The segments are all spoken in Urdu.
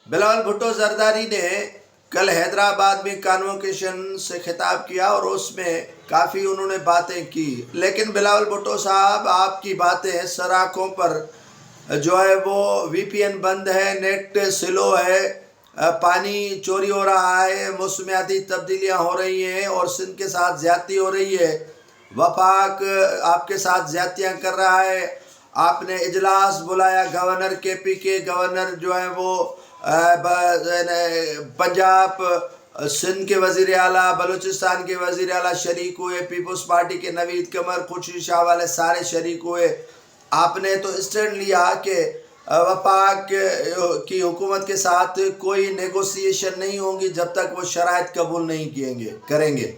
بلاول بھٹو زرداری نے کل حیدرآباد میں کانوکیشن سے خطاب کیا اور اس میں کافی انہوں نے باتیں کی، لیکن بلاول بھٹو صاحب آپ کی باتیں سراخوں پر جو ہے وہ وی پی این بند ہے، نیٹ سلو ہے، پانی چوری ہو رہا ہے، موسمیاتی تبدیلیاں ہو رہی ہیں اور سندھ کے ساتھ زیادتی ہو رہی ہے، وفاق آپ کے ساتھ زیادتیاں کر رہا ہے۔ آپ نے اجلاس بلایا، گورنر کے پی کے گورنر جو ہے وہ پنجاب، سندھ کے وزیر اعلیٰ، بلوچستان کے وزیر اعلیٰ شریک ہوئے، پیپلز پارٹی کے نوید قمر، خورشید شاہ والے سارے شریک ہوئے۔ آپ نے تو اسٹینڈ لیا کہ وفاق کی حکومت کے ساتھ کوئی نیگوسیشن نہیں ہوگی جب تک وہ شرائط قبول نہیں کریں گے،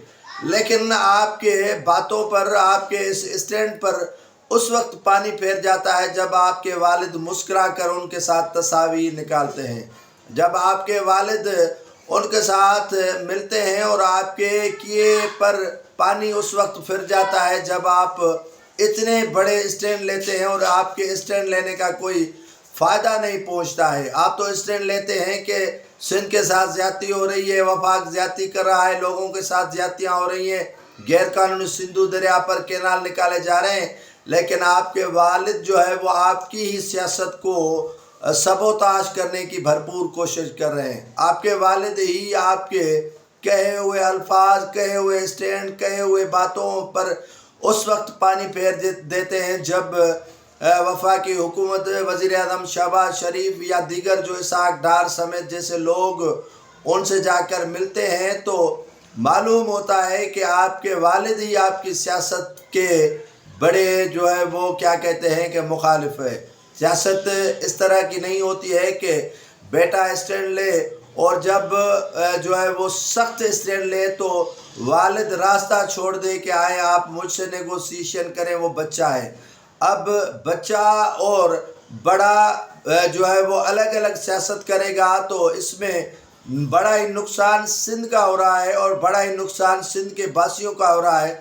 لیکن آپ کے باتوں پر، آپ کے اس اسٹینڈ پر اس وقت پانی پھیر جاتا ہے جب آپ کے والد مسکرا کر ان کے ساتھ تصاویر نکالتے ہیں، جب آپ کے والد ان کے ساتھ ملتے ہیں، اور آپ کے کیے پر پانی اس وقت پھر جاتا ہے جب آپ اتنے بڑے اسٹینڈ لیتے ہیں اور آپ کے اسٹینڈ لینے کا کوئی فائدہ نہیں پہنچتا ہے۔ آپ تو اسٹینڈ لیتے ہیں کہ سندھ کے ساتھ زیادتی ہو رہی ہے، وفاق زیادتی کر رہا ہے، لوگوں کے ساتھ زیادتیاں ہو رہی ہیں، غیر قانونی سندھو دریا پر کینال نکالے جا رہے ہیں، لیکن آپ کے والد جو ہے وہ آپ کی ہی سیاست کو سبوتاژ کرنے کی بھرپور کوشش کر رہے ہیں۔ آپ کے والد ہی آپ کے کہے ہوئے الفاظ، کہے ہوئے اسٹینڈ، کہے ہوئے باتوں پر اس وقت پانی پھیر دیتے ہیں جب وفاقی حکومت، وزیر اعظم شہباز شریف یا دیگر جو اسحاق ڈار سمیت جیسے لوگ ان سے جا کر ملتے ہیں تو معلوم ہوتا ہے کہ آپ کے والد ہی آپ کی سیاست کے بڑے جو ہے وہ کیا کہتے ہیں کہ مخالف ہے۔ سیاست اس طرح کی نہیں ہوتی ہے کہ بیٹا اسٹینڈ لے اور جب جو ہے وہ سخت اسٹینڈ لے تو والد راستہ چھوڑ دے کہ آئے آپ مجھ سے نیگوسیشن کریں، وہ بچہ ہے۔ اب بچہ اور بڑا جو ہے وہ الگ الگ سیاست کرے گا تو اس میں بڑا ہی نقصان سندھ کا ہو رہا ہے اور بڑا ہی نقصان سندھ کے باسیوں کا ہو رہا ہے۔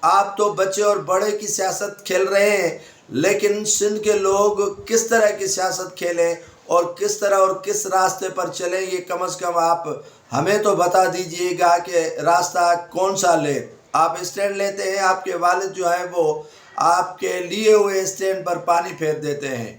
آپ تو بچے اور بڑے کی سیاست کھیل رہے ہیں، لیکن سندھ کے لوگ کس طرح کی سیاست کھیلیں اور کس طرح اور کس راستے پر چلیں، یہ کم از کم آپ ہمیں تو بتا دیجئے گا کہ راستہ کون سا لے۔ آپ اسٹینڈ لیتے ہیں، آپ کے والد جو ہیں وہ آپ کے لیے ہوئے اسٹینڈ پر پانی پھیر دیتے ہیں۔